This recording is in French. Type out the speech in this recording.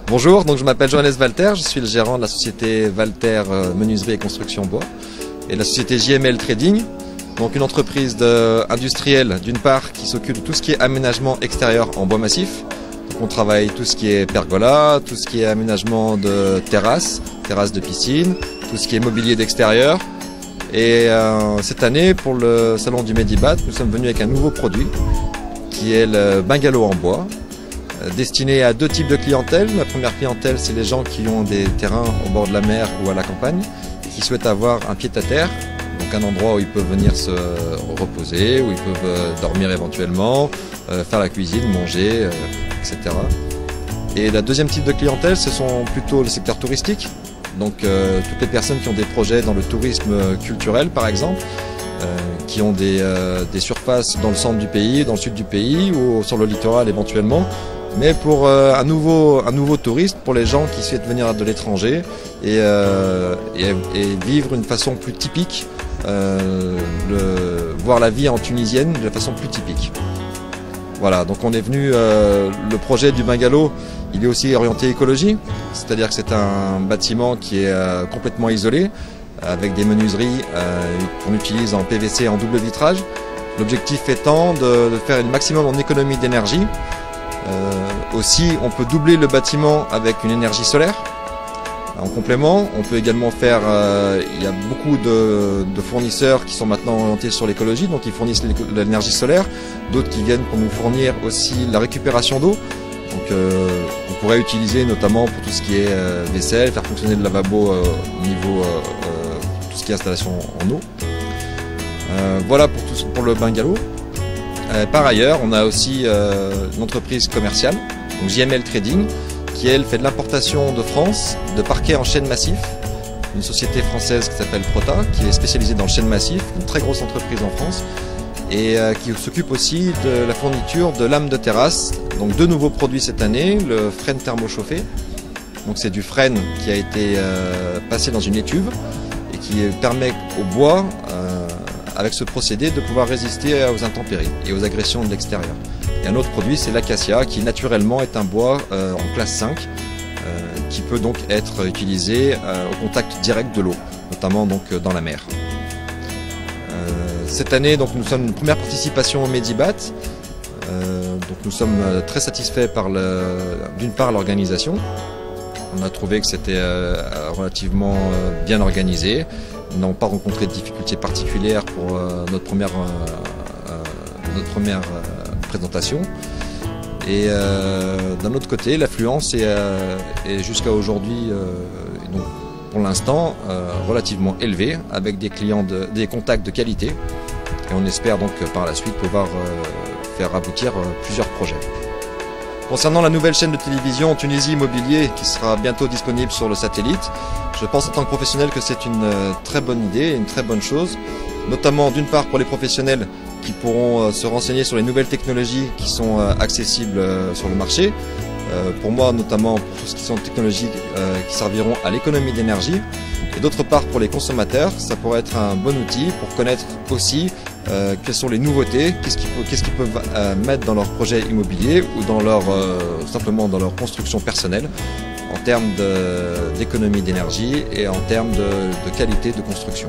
Bonjour, donc je m'appelle Johannes Walter, je suis le gérant de la société Walter Menuiserie et Construction Bois et de la société JML Trading, donc une entreprise industrielle d'une part qui s'occupe de tout ce qui est aménagement extérieur en bois massif. Donc on travaille tout ce qui est pergola, tout ce qui est aménagement de terrasses de piscine, tout ce qui est mobilier d'extérieur. Et cette année, pour le salon du Medibat, nous sommes venus avec un nouveau produit qui est le bungalow en bois, destiné à deux types de clientèle. La première clientèle, c'est les gens qui ont des terrains au bord de la mer ou à la campagne et qui souhaitent avoir un pied-à-terre, donc un endroit où ils peuvent venir se reposer, où ils peuvent dormir éventuellement, faire la cuisine, manger, etc. Et la deuxième type de clientèle, ce sont plutôt le secteur touristique, donc toutes les personnes qui ont des projets dans le tourisme culturel par exemple, qui ont des surfaces dans le centre du pays, dans le sud du pays ou sur le littoral éventuellement, mais pour un nouveau touriste, pour les gens qui souhaitent venir de l'étranger et vivre une façon plus typique, voir la vie en tunisienne de façon plus typique. Voilà, donc on est venu, le projet du bungalow, il est aussi orienté écologie, c'est-à-dire que c'est un bâtiment qui est complètement isolé, avec des menuiseries qu'on utilise en PVC en double vitrage. L'objectif étant de faire le maximum en économie d'énergie. Aussi, on peut doubler le bâtiment avec une énergie solaire. En complément, on peut également faire, il y a beaucoup de fournisseurs qui sont maintenant orientés sur l'écologie, donc ils fournissent l'énergie solaire, d'autres qui viennent pour nous fournir aussi la récupération d'eau. Donc on pourrait utiliser notamment pour tout ce qui est vaisselle, faire fonctionner le lavabo au niveau tout ce qui est installation en eau. Voilà pour le bungalow. Par ailleurs, on a aussi une entreprise commerciale, donc JML Trading, qui elle fait de l'importation de France de parquets en chêne massif. Une société française qui s'appelle Prota, qui est spécialisée dans le chêne massif, une très grosse entreprise en France, et qui s'occupe aussi de la fourniture de lames de terrasse. Donc deux nouveaux produits cette année, le frêne thermochauffé. Donc c'est du frêne qui a été passé dans une étuve et qui permet au bois, avec ce procédé, de pouvoir résister aux intempéries et aux agressions de l'extérieur. Et un autre produit, c'est l'acacia, qui naturellement est un bois en classe 5, qui peut donc être utilisé au contact direct de l'eau, notamment donc dans la mer. Cette année, donc, nous sommes une première participation au Medibat. Donc nous sommes très satisfaits par d'une part l'organisation. On a trouvé que c'était relativement bien organisé. Nous n'avons pas rencontré de difficultés particulières pour notre première présentation. Et d'un autre côté, l'affluence est jusqu'à aujourd'hui, donc pour l'instant, relativement élevée, avec des clients, des contacts de qualité. Et on espère donc par la suite pouvoir faire aboutir plusieurs projets. Concernant la nouvelle chaîne de télévision Tunisie Immobilier qui sera bientôt disponible sur le satellite, je pense en tant que professionnel que c'est une très bonne idée, une très bonne chose, notamment d'une part pour les professionnels qui pourront se renseigner sur les nouvelles technologies qui sont accessibles sur le marché, pour moi notamment pour tout ce qui sont technologies qui serviront à l'économie d'énergie, et d'autre part pour les consommateurs, ça pourrait être un bon outil pour connaître aussi quelles sont les nouveautés, qu'est-ce qu'ils peuvent mettre dans leur projet immobilier ou dans simplement dans leur construction personnelle en termes d'économie d'énergie et en termes de qualité de construction.